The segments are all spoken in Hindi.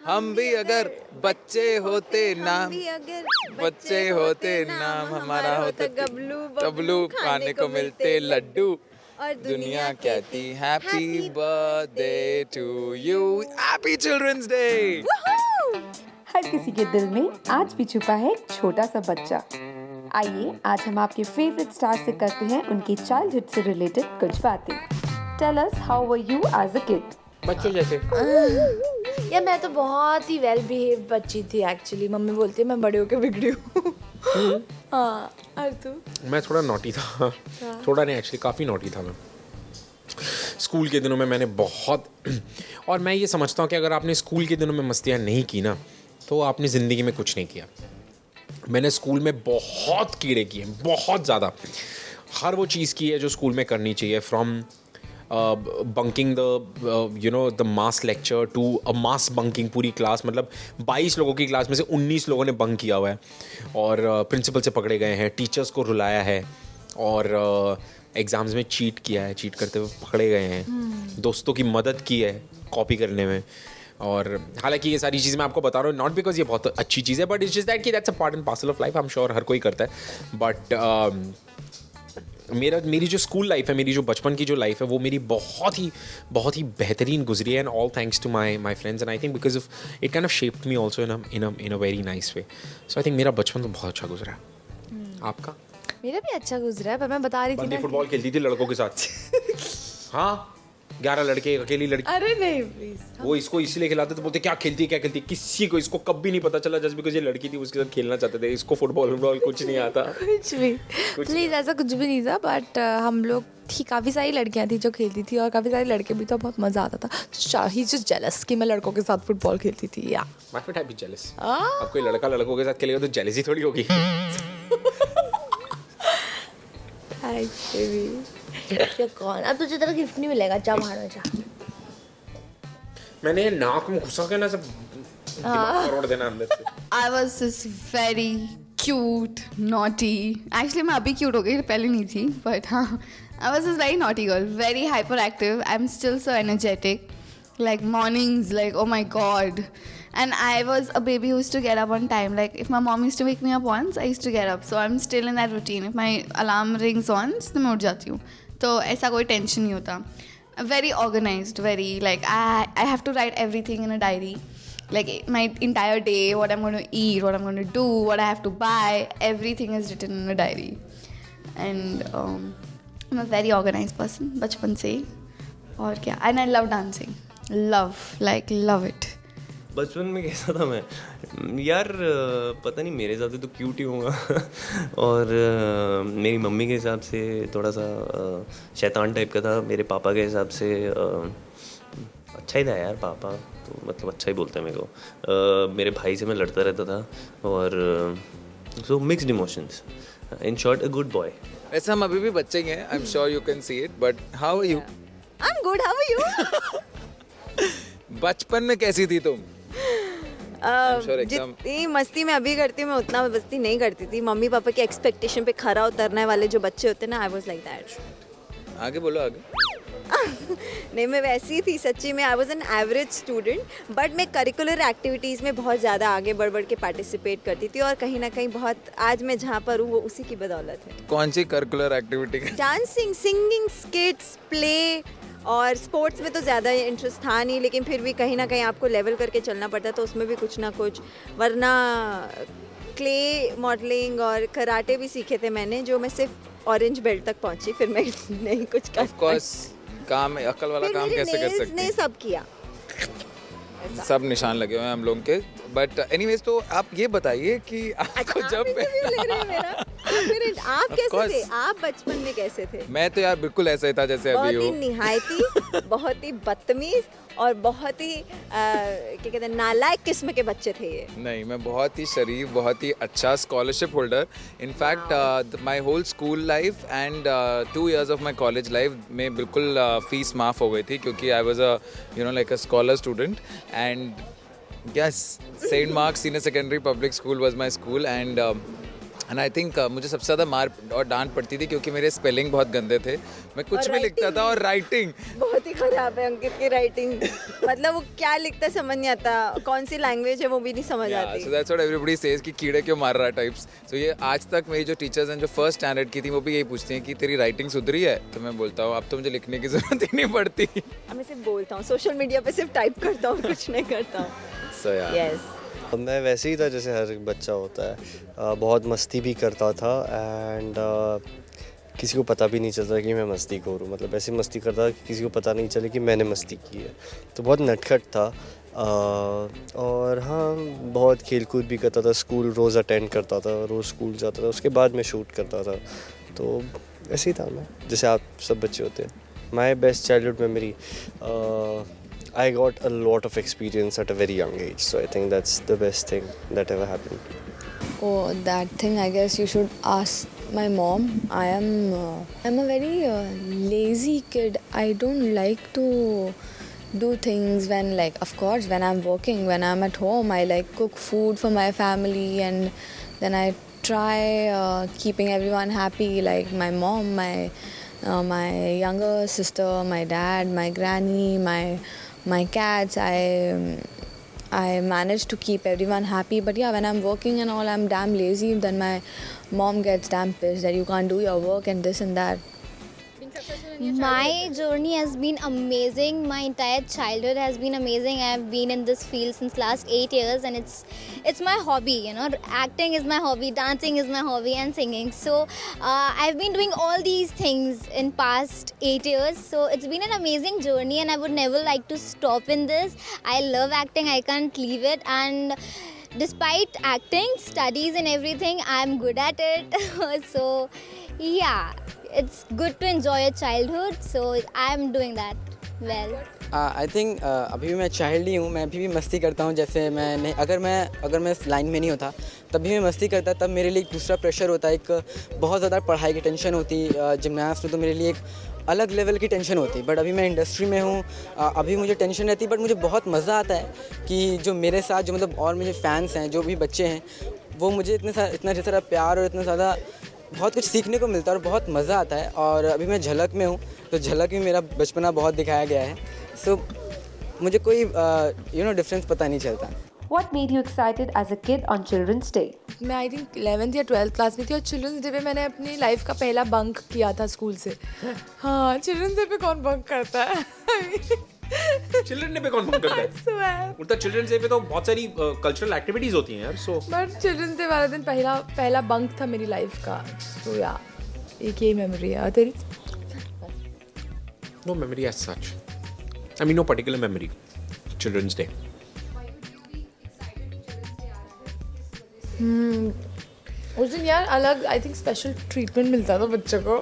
हम भी अगर बच्चे होते हम नाम भी अगर बच्चे होते नाम हमारा होता गबलू तबलू खाने को मिलते लड्डू और दुनिया कहती happy birthday to you, happy children's day. हर किसी के दिल में आज भी छुपा है एक छोटा सा बच्चा। आइए आज हम आपके फेवरेट स्टार से करते हैं उनकी चाइल्डहुड से रिलेटेड कुछ बातें। Tell us how were you as a kid. बच्चे जैसे यार मैं तो बहुत ही वेल बिहेव बच्ची थी एक्चुअली। मम्मी बोलती है मैं बड़े होके बिगड़ी हूँ। हाँ, और तू? मैं थोड़ा नॉटी था, थोड़ा नहीं एक्चुअली काफ़ी नॉटी था मैं। स्कूल के दिनों में मैंने बहुत और मैं ये समझता हूँ कि अगर आपने स्कूल के दिनों में मस्तियाँ नहीं की ना तो आपने ज़िंदगी में कुछ नहीं किया। मैंने स्कूल में बहुत कीड़े किए, बहुत ज़्यादा। हर वो चीज़ की है जो स्कूल में करनी चाहिए, from bunking the mass lecture to a mass bunking. पूरी क्लास मतलब 22 लोगों की क्लास में से 19 लोगों ने बंक किया हुआ है और प्रिंसिपल से पकड़े गए हैं, टीचर्स को रुलाया है और एग्ज़ाम्स में चीट किया है, चीट करते हुए पकड़े गए हैं, दोस्तों की मदद की है कॉपी करने में। और हालांकि ये सारी चीज़ मैं आपको बता रहा हूँ नॉट बिकॉज ये बहुत अच्छी चीज़ है, बट इट्स जस्ट दैट कि that's a part and parcel of life. I am sure हर कोई करता है। बट मेरी जो स्कूल लाइफ है, मेरी जो बचपन की जो लाइफ है, वो मेरी बहुत ही बेहतरीन गुजरी है, and all thanks to my friends. And I think because of it kind of shaped me also in a very nice way. So I think मेरा बचपन तो बहुत अच्छा गुजरा है। आपका? मेरा भी अच्छा गुजरा है, पर मैं बता रही थी ना। फुटबॉल खेलती थी लड़कों के साथ। हाँ, 11 लड़के, अकेली लड़की। अरे नहीं प्लीज। वो इसको इसलिए खिलाते तो बोलते क्या खेलती है। किसी को इसको कभी नहीं पता चला जस्ट बिकॉज ये लड़की थी उसके साथ खेलना चाहते थे। इसको फुटबॉल कुछ नहीं आता। कुछ भी प्लीज, ऐसा कुछ भी नहीं था। बट हम लोग थी, काफ़ी सारी लड़कियां थी जो खेलती थी और काफ़ी सारे लड़के भी, तो बहुत मज़ा आता था। ही जस्ट जेलस कि मैं लड़कों के साथ फुटबॉल खेलती थी। Yeah my friend have been jealous. अब कोई लड़का लड़कों के साथ खेलेगा तो जेलसी थोड़ी होगी। कौन? अब तुझे तेरा गिफ्ट नहीं मिलेगा, जा बाहर जा। मैंने नाक में घुसा के ना सब दिमाग करोड़ देना अंदर से। I was just very cute, naughty. Actually, मैं अभी cute हो गई, पहले नहीं थी, but हाँ, I was just very naughty girl, very hyperactive. I'm still so energetic. Like mornings, like oh my god. And I was a baby who used to get up on time. Like if my mom used to wake me up once, I used to get up. So I'm still in that routine. If my alarm rings once, तो मैं उठ जाती हूँ. तो ऐसा कोई टेंशन नहीं होता. Very organized, very like I have to write everything in a diary. Like my entire day, what I'm going to eat, what I'm going to do, what I have to buy, everything is written in a diary. And I'm a very organized person, बचपन से ही. और क्या? And I love dancing. Love it. बचपन में कैसा था मैं यार, पता नहीं, मेरे हिसाब से तो क्यूट ही होगा। और मेरी मम्मी के हिसाब से थोड़ा सा शैतान टाइप का था। मेरे पापा के हिसाब से अच्छा ही था यार, पापा तो मतलब अच्छा ही बोलते हैं मेरे को। मेरे भाई से मैं लड़ता रहता था और so mixed emotions. In short a good boy. वैसे हम अभी भी बच्चे ही हैं, I am sure you can see it, but how are you? I am good, how are you? बचपन में कैसी थी तुम? sure जितनी मस्ती मैं अभी करती हूँ मैं उतना मस्ती नहीं करती थी। मम्मी पापा के एक्सपेक्टेशन पे खरा उतरने वाले जो बच्चे होते हैं ना, आई वाज लाइक दैट। आगे बोलो आगे। नहीं, मैं वैसी ही थी सच्ची में। I was an average student, but मैं करिकुलर एक्टिविटीज़ में बहुत ज़्यादा आगे बढ़ बढ़ के पार्टिसिपेट करती थी और कहीं ना कहीं बहुत आज मैं जहाँ पर हूँ वो उसी की बदौलत है। कौन सी curricular activity? Dancing, singing, skits, play और स्पोर्ट्स में तो ज़्यादा इंटरेस्ट था नहीं, लेकिन फिर भी कहीं ना कहीं आपको लेवल करके चलना पड़ता तो उसमें भी कुछ ना कुछ। वरना क्ले मॉडलिंग और कराटे भी सीखे थे मैंने, जो मैं सिर्फ ऑरेंज बेल्ट तक पहुंची, फिर मैं नहीं कुछ कर ऑफ कोर्स काम अकल वाला काम कैसे कर सकते ने हैं? सब किया, सब निशान लगे हुए हैं हम लोगों के। बट एनीवेज, तो आप ये बताइए कि आपको जब फिर आप कैसे थे? आप बचपन में कैसे थे? मैं तो यार बिल्कुल ऐसा ही था जैसे अभी बहुत हूँ। ही निहायती, बहुत ही बदतमीज और बहुत ही क्या कहते हैं, नालायक किस्म के बच्चे थे ये। नहीं, मैं बहुत ही शरीफ, बहुत ही अच्छा scholarship holder. In fact my whole school life and 2 years of my college life में बिल्कुल फीस माफ़ हो गई थी, क्योंकि I was a like a scholar student. And yes, St. Mark's Senior Secondary Public School was my school, and and I think मुझे सबसे ज़्यादा मार और डांट पड़ती थी क्योंकि मेरे स्पेलिंग बहुत गंदे थे, मैं कुछ और भी लिखता writing था, और भी। राइटिंग बहुत ही खराब है अंकित की राइटिंग। मतलब वो क्या लिखता है समझ नहीं आता, कौन सी लैंग्वेज है वो भी नहीं समझ आती। So that's what everybody says कि कीड़े क्यों मार रहा है टाइप्स। सो ये आज तक मेरी जो टीचर्स हैं जो फर्स्ट स्टैंडर्ड की थी वो भी यही पूछती हैं कि तेरी राइटिंग सुधरी है, तो मैं बोलता हूँ अब तो मुझे लिखने की ज़रूरत ही नहीं पड़ती। अब मैं सिर्फ बोलता हूँ, सोशल मीडिया पे सिर्फ टाइप करता हूँ, कुछ नहीं करता हूँ। सो यार यस मैं वैसे ही था जैसे हर एक बच्चा होता है, बहुत मस्ती भी करता था एंड किसी को पता भी नहीं चलता कि मैं मस्ती करूँ, मतलब ऐसी मस्ती करता कि किसी को पता नहीं चले कि मैंने मस्ती की है, तो बहुत नटखट था। और हाँ, बहुत खेल कूद भी करता था, स्कूल रोज़ अटेंड करता था, रोज़ स्कूल जाता था, उसके बाद मैं शूट करता था, तो ऐसे ही था मैं, जैसे आप सब बच्चे होते हैं। My best childhood memory, I got a lot of experience at a very young age, so I think that's the best thing that ever happened. Oh, that thing I guess you should ask my mom. I'm a very lazy kid. I don't like to do things when, like, of course when I'm working, when I'm at home, I like cook food for my family, and then I try keeping everyone happy, like my mom, my younger sister, my dad, my granny, my cats. I manage to keep everyone happy, but yeah, when I'm working and all, I'm damn lazy. Then my mom gets damn pissed that you can't do your work and this and that. My journey has been amazing. My entire childhood has been amazing. I've been in this field since last 8 years, and it's my hobby. You know, acting is my hobby, dancing is my hobby, and singing. So I've been doing all these things in past 8 years. So it's been an amazing journey, and I would never like to stop in this. I love acting. I can't leave it, and despite acting, studies, and everything, I'm good at it. So yeah. It's good to enjoy your childhood, so I'm doing that well. I think अभी भी मैं चाइल्ड ही हूँ, मैं अभी भी मस्ती करता हूँ। जैसे मैं अगर मैं इस लाइन में नहीं होता तब भी मैं मस्ती करता, तब मेरे लिए एक दूसरा प्रेशर होता है, एक बहुत ज़्यादा पढ़ाई की टेंशन होती, जिम्नास्ट में तो मेरे लिए एक अलग लेवल की टेंशन होती। बट अभी मैं इंडस्ट्री में हूँ, अभी मुझे टेंशन रहती, बट मुझे बहुत मज़ा आता है कि जो मेरे साथ जो मतलब और मुझे फैंस हैं, जो भी बच्चे हैं, वो मुझे इतना सारा प्यार और इतना ज़्यादा बहुत कुछ सीखने को मिलता है और बहुत मज़ा आता है। और अभी मैं झलक में हूँ, तो झलक में मेरा बचपना बहुत दिखाया गया है। सो मुझे कोई डिफरेंस पता नहीं चलता। What made you excited as a kid on Children's Day? मैं आई थिंक 11th या 12th क्लास में थी और चिल्ड्रंस डे पे मैंने अपनी लाइफ का पहला बंक किया था स्कूल से। हाँ, चिल्ड्रंस डे पे कौन बंक करता है? चिल्ड्रन डे पे कौन बंक करता है? उल्टा चिल्ड्रन डे पे तो बहुत सारी कल्चरल एक्टिविटीज होती हैं यार। सो बट चिल्ड्रंस डे वाला दिन पहला बंक था मेरी लाइफ का। तो या एक यही मेमोरी है। और तेरी? No memory as such, I mean no particular memory. Children's day उस दिन यार अलग आई थिंक स्पेशल ट्रीटमेंट मिलता था बच्चों को।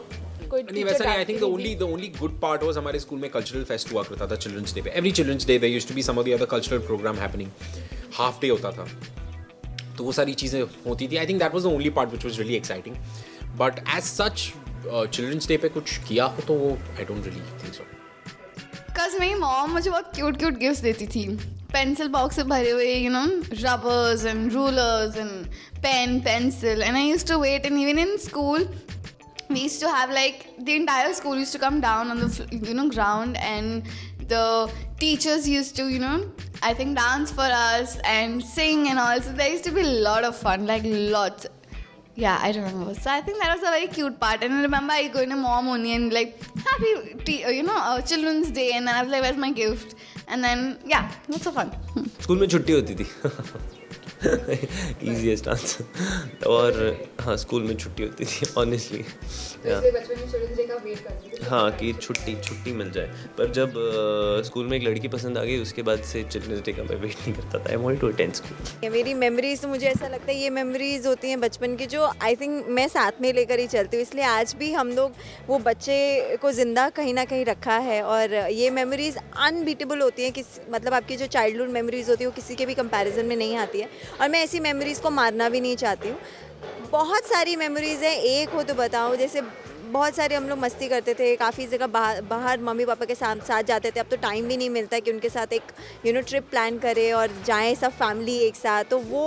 कोई नहीं वैसा नहीं। I think the only good part was हमारे स्कूल में कल्चरल फेस्ट हुआ करता था चिल्ड्रंस डे पे। Every children's day there used to be some of the other cultural program happening. Half day होता था, तो वो सारी चीज़ें होती थी। I think that was the only part which was really exciting. But as such children's day पे कुछ किया हो तो I don't really think so. Because मेरी मॉम मुझे बहुत क्यूट गिफ्ट्स देती थी, पेंसिल बॉक्स से भरे हुए, rubbers and rulers and pencil, and I used to wait, and even in school we used to have like the entire school used to come down on the ground, and the teachers used to I think dance for us and sing and all. So there used to be a lot of fun, like lots. Yeah, I remember. So I think that was a very cute part. And I remember I going to mom only and like happy Children's Day, and then I was like, where's my gift? And then yeah, that's so fun. School में छुट्टी होती थी। Easiest answer. और हाँ, स्कूल में छुट्टी होती थी ऑनेस्टली। हाँ, कि छुट्टी मिल जाए। पर जब स्कूल में एक लड़की पसंद आ गई, उसके बाद से चिल्ड्रंस डे का मैं वेट नहीं करता था। I wanted to attend school. मेरी मेमोरीज तो मुझे ऐसा लगता है ये मेमोरीज होती हैं बचपन की, जो आई थिंक मैं साथ में लेकर ही चलती हूँ। इसलिए आज भी हम लोग वो बच्चे को ज़िंदा कहीं ना कहीं रखा है, और ये मेमोरीज अनबीटेबल होती हैं। मतलब आपकी जो चाइल्डहुड मेमोरीज होती है वो किसी के भी कंपैरिजन में नहीं आती है, और मैं ऐसी मेमोरीज़ को मारना भी नहीं चाहती हूँ। बहुत सारी मेमोरीज़ हैं, एक हो तो बताऊँ। जैसे बहुत सारे हम लोग मस्ती करते थे, काफ़ी जगह बाहर मम्मी पापा के साथ जाते थे। अब तो टाइम भी नहीं मिलता कि उनके साथ एक ट्रिप प्लान करें और जाएं सब फैमिली एक साथ। तो वो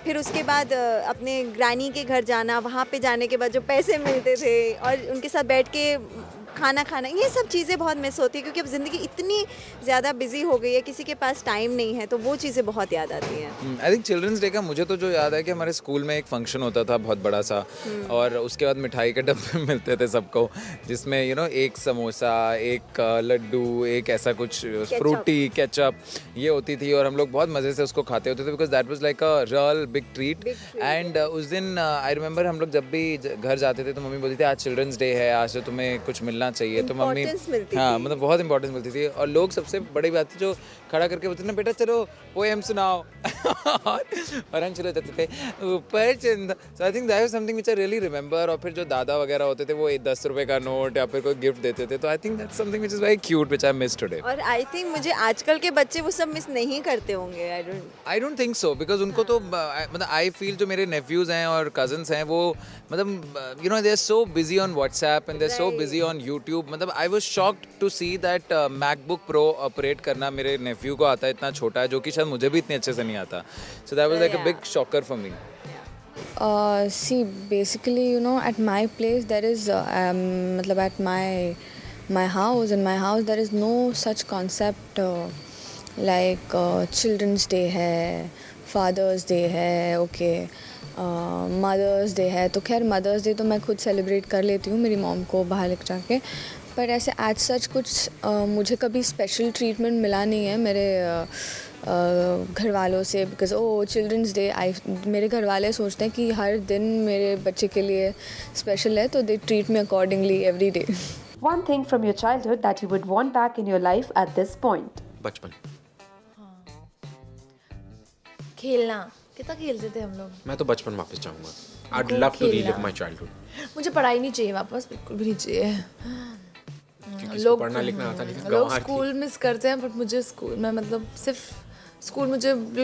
फिर उसके बाद अपने ग्रैनी के घर जाना, वहाँ पे जाने के बाद जो पैसे मिलते थे और उनके साथ बैठ के खाना खाना, ये सब चीज़ें बहुत मिस होती है क्योंकि अब ज़िंदगी इतनी ज़्यादा बिजी हो गई है, किसी के पास टाइम नहीं है, तो वो चीज़ें बहुत याद आती हैं। आई थिंक चिल्ड्रंस डे का मुझे तो जो याद है कि हमारे स्कूल में एक फंक्शन होता था बहुत बड़ा सा, और उसके बाद मिठाई के डब्बे मिलते थे सबको, जिसमें एक समोसा, एक लड्डू, एक ऐसा कुछ फ्रूटी, केचप, ये होती थी और हम लोग बहुत मज़े से उसको खाते होते थे because that was like a real big treat. And उस दिन आई रिमेंबर हम लोग जब भी घर जाते थे तो मम्मी बोलती थी आज चिल्ड्रंस डे है, आज तो तुम्हें कुछ मिलना चाहिए। तो मम्मी हाँ मतलब बहुत इंपॉर्टेंस मिलती थी। और लोग सबसे बड़ी बात थी जो खड़ा करके बोलते थे ना बेटा चलो पोएम सुनाओ और हम चले जाते थे ऊपर चंद। So I think that was something which I really remember. और फिर जो दादा वगैरह होते थे वो 10 रुपए का नोट या फिर कोई गिफ्ट देते थे, तो I think that's something which is very cute which I miss today. और आई थिंक मुझे आजकल के बच्चे वो सब मिस नहीं करते होंगे। I don't think so because उनको तो मतलब आई फील जो मेरे नेफ्यूज हैं और कजन्स हैं वो मतलब they are so busy on WhatsApp and they are so busy on YouTube. मतलब I was shocked to see that MacBook Pro operate करना मेरे नेफ्यू को आता है, इतना छोटा है, जो कि शायद मुझे भी इतने अच्छे से नहीं आता। So that was like a big shocker for me. See, basically, at my place there is matlab at my house, in my house there is no such concept like children's day है, father's day है, okay, मदर्स डे है। तो खैर मदर्स डे तो मैं खुद सेलिब्रेट कर लेती हूँ मेरी मॉम को बाहर लेकर जाके, पर ऐसे एज सच कुछ मुझे कभी स्पेशल ट्रीटमेंट मिला नहीं है मेरे घर वालों से, बिकॉज चिल्ड्रंस डे मेरे घर वाले सोचते हैं कि हर दिन मेरे बच्चे के लिए स्पेशल है, तो they treat me accordingly every day. One thing from your childhood that you would want back in your life at this point? बचपन। खेलना, कितना खेलते थे हम लोग। मैं तो बचपन वापस चाहूँगा। I'd love to relive my childhood। मुझे पढ़ाई नहीं चाहिए वापस, बिल्कुल भी नहीं चाहिए। लोग पढ़ना लिखना आता नहीं, लोग स्कूल मिस करते हैं, बट मुझे स्कूल में मतलब सिर्फ स्कूल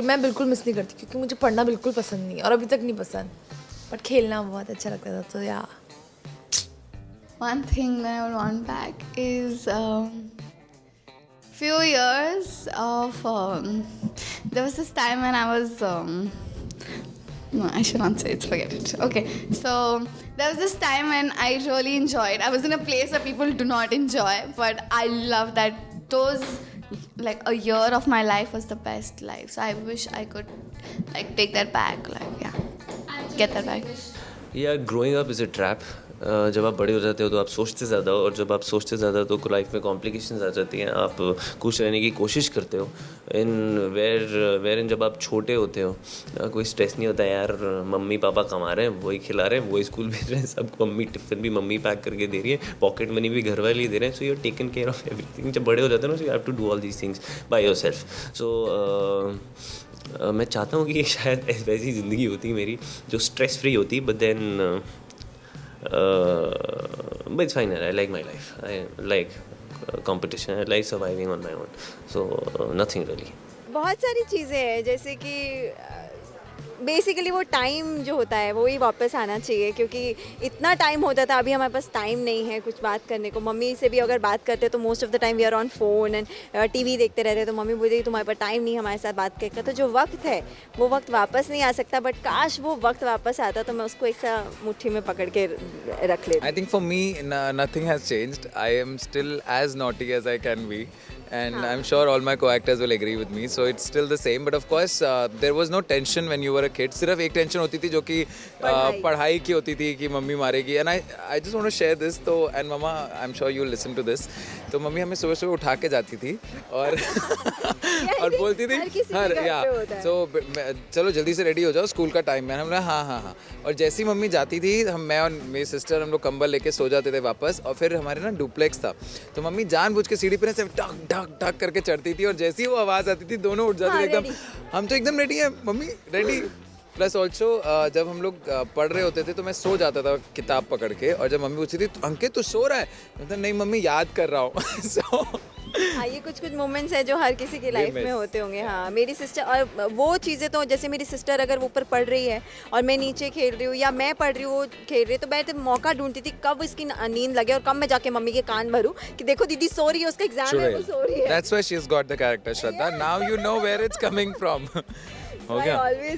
मैं बिल्कुल मिस नहीं करती क्योंकि मुझे पढ़ना बिल्कुल पसंद नहीं है और अभी तक नहीं पसंद, बट खेलना बहुत अच्छा लगता था। तो या One thing that I would want back is few years of there was this time when I was no, I should not say it, forget it. Okay, so there was this time when I really enjoyed. I was in a place where people do not enjoy, but I love that those like a year of my life was the best life. So I wish I could like take that back, like yeah, get that back. Yeah, growing up is a trap. जब आप बड़े हो जाते हो तो आप सोचते ज़्यादा हो, और जब आप सोचते ज़्यादा हो तो लाइफ में कॉम्प्लिकेशंस आ जाती हैं। आप खुश रहने की कोशिश करते हो इन जब आप छोटे होते हो कोई स्ट्रेस नहीं होता यार, मम्मी पापा कमा रहे हैं, वही खिला रहे हैं, वही स्कूल भेज रहे हैं, सबको मम्मी टिफ़िन भी मम्मी पैक करके दे रही है, पॉकेट मनी भी घर वाले ही दे रहे हैं। So you are taken care of everything. जब बड़े हो जाते हो ना, so you have to do all these things by yourself. सो मैं चाहता हूँ कि ये शायद वैसी ज़िंदगी होती मेरी जो स्ट्रेस फ्री होती, but then but it's fine. I like my life. I like competition. I like surviving on my own. So nothing really. बहुत सारी चीज़ें हैं, जैसे कि बेसिकली वो टाइम जो होता है वो ही वापस आना चाहिए, क्योंकि इतना टाइम होता था, अभी हमारे पास टाइम नहीं है कुछ बात करने को। मम्मी से भी अगर बात करते तो most of the time we are on phone and TV देखते रहते, तो मम्मी बोलती तुम्हारे पास टाइम नहीं हमारे साथ बात करने का। तो जो वक्त है वो वक्त वापस नहीं आ सकता, बट काश वो वक्त वापस आता तो मैं उसको एक सा मुट्ठी में पकड़ के रख लेती। I think for me nothing has changed. I am still as naughty as I can be, and I'm sure all my co-actors will agree with me, so it's still the same, but of course there was no tension when you were a kid. सिर्फ एक टेंशन होती थी जो कि पढ़ाई की होती थी कि मम्मी मारेगी। and I just want to share this, तो and mama I'm sure you'll listen to this, तो मम्मी हमें सुबह सुबह उठा के जाती थी और और बोलती थी हर या so चलो जल्दी से रेडी हो जाओ स्कूल का टाइम है। हम लोग हाँ, और जैसी मम्मी जाती थी मैं और मेरी सिस्टर हम लोग कंबल लेके सो जाते थे वापस, और फिर हमारे ना डुप्लेक्स था, तो मम्मी जानबूझ के सीढ़ी पे से टक टक करके चढ़ती थी, और जैसी वो आवाज़ आती थी दोनों उठ जाते थे एकदम। हम तो एकदम रेडी हैं मम्मी, रेडी प्लस ऑल्सो जब हम लोग पढ़ रहे होते थे तो मैं सो जाता था किताब पकड़ के, और जब मम्मी पूछती थी अंकित तू सो रहा है, मतलब नहीं मम्मी याद कर रहा हूँ सो हाँ, ये कुछ कुछ मोमेंट्स है जो हर किसी की लाइफ में होते होंगे। हाँ, मेरी सिस्टर, और वो चीज़ें तो जैसे मेरी सिस्टर अगर वो ऊपर पढ़ रही है और मैं नीचे खेल रही हूँ, या मैं पढ़ रही हूँ वो खेल रही है, तो मैं तो मौका ढूंढती थी कब इसकी नींद लगे और कब मैं जाके मम्मी के कान भरूँ कि देखो दीदी सो रही है, उसका एग्जाम है, वो सो रही है। That's why she's got the character Shraddha. Now you know where it's coming from. हो I गया? always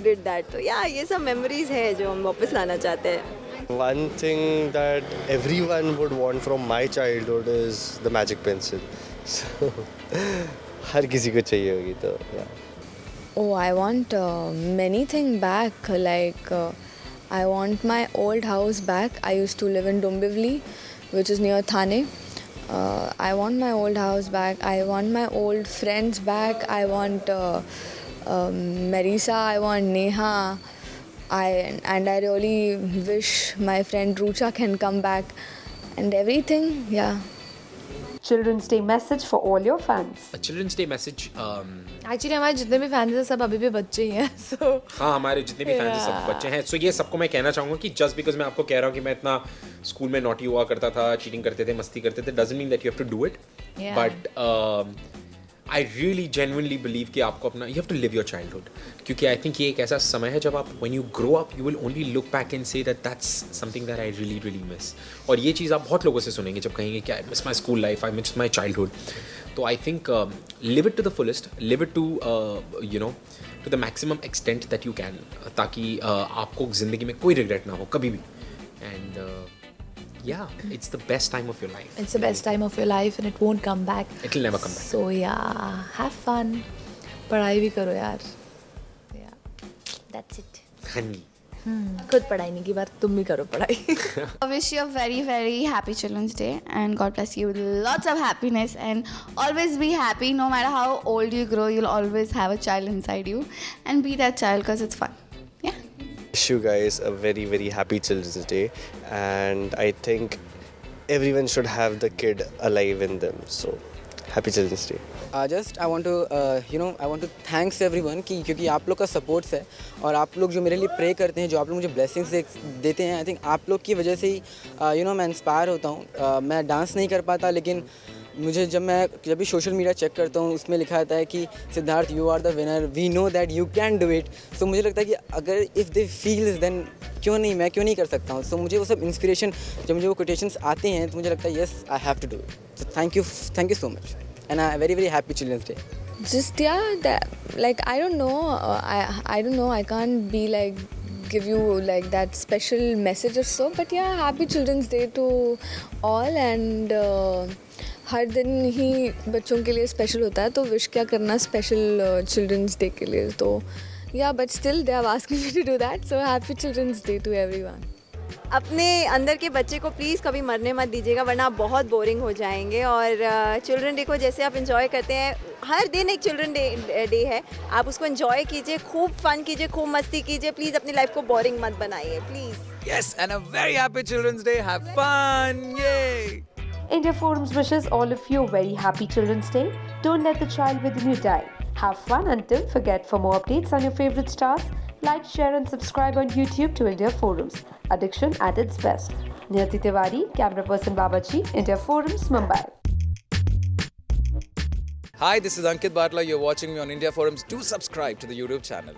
did that. तो या ये सब मेमोरीज है जो हम वापस लाना चाहते हैं। One thing that everyone would want from my childhood is the magic pencil. So हर किसी को चाहिए होगी तो yeah. Oh, I want many things back. Like, I want my old house back. I used to live in Dombivli, which is near Thane. I want my old house back. I want my old friends back. I want Marisa. I want Neha. And I really wish my friend Rucha can come back. And everything, yeah. Children's Day message for all your fans. A Children's Day message. Actually हमारे जितने भी फैंस हैं सब अभी भी बच्चे ही हैं, सो हाँ, हमारे जितने भी फैंस हैं सब बच्चे हैं। सो ये सबको मैं कहना चाहूँगा कि जस्ट बिकॉज मैं आपको कह रहा हूँ कि मैं इतना स्कूल में नॉटी हुआ करता था, चीटिंग करते थे, मस्ती करते थे, doesn't mean that you have to do it, but I really genuinely believe कि आपको अपना you have to live your childhood, क्योंकि आई थिंक ये एक ऐसा समय है जब आप when you grow up you will only look back and say that's something that I really really miss. और ये चीज़ आप बहुत लोगों से सुनेंगे जब कहेंगे कि I miss my school life, I miss my childhood. तो I think live it to the fullest, live it to you know to the maximum extent that you can, ताकि आपको ज़िंदगी में कोई रिग्रेट ना हो कभी भी। And yeah, it's the best time of your life. It's the best time of your life and it won't come back. It'll never come back. So yeah, have fun. पढ़ाई भी करो यार. Yeah, that's it. हाँ जी. खुद पढ़ाई नहीं की बात, तुम भी करो पढ़ाई. I wish you a very, very happy Children's Day and God bless you with lots of happiness and always be happy. No matter how old you grow, you'll always have a child inside you and be that child because it's fun. Yeah. Wish you guys a very very happy Children's Day, and I think everyone should have the kid alive in them. So happy Children's Day. Just I want to thanks everyone कि क्योंकि आप लोग का सपोर्ट्स है और आप लोग जो मेरे लिए प्रे करते हैं, जो आप लोग मुझे ब्लेसिंग्स देते हैं, आई थिंक आप लोग की वजह से ही मैं इंस्पायर होता हूँ। मैं डांस नहीं कर पाता, लेकिन मुझे जब भी सोशल मीडिया चेक करता हूँ उसमें लिखा आता है कि Siddharth you are the winner, we know that you can do it. सो मुझे लगता है कि अगर इफ़ दे फील देन मैं क्यों नहीं कर सकता हूँ। सो मुझे वो सब इंस्पिरेशन, जब मुझे वो कोटेशंस आते हैं तो मुझे लगता है yes I have to do it. So thank you so much and a very very happy Children's Day. Just like I don't know, I can't be like give you like that special message or so, but yeah, happy Children's Day to all. And हर दिन ही बच्चों के लिए स्पेशल होता है, तो विश क्या करना स्पेशल चिल्ड्रंस डे के लिए। तो yeah but still they have asked me to do that, so happy children's day to everyone. अपने अंदर के बच्चे को प्लीज़ कभी मरने मत दीजिएगा, वरना आप बहुत बोरिंग हो जाएंगे। और चिल्ड्रन डे को जैसे आप एंजॉय करते हैं, हर दिन एक चिल्ड्रन डे है, आप उसको एंजॉय कीजिए, खूब फन कीजिए, खूब मस्ती कीजिए। प्लीज़ अपनी लाइफ को बोरिंग मत बनाइए please. Yes, and a very happy Children's Day. Have fun. Yay! India Forums wishes all of you a very happy Children's Day. Don't let the child within you die. Have fun until forget. For more updates on your favorite stars, like, share and subscribe on YouTube to India Forums. Addiction at its best. Niyati Tiwari, camera person Babaji, India Forums, Mumbai. Hi, this is Ankit Bartla. You're watching me on India Forums. Do subscribe to the YouTube channel.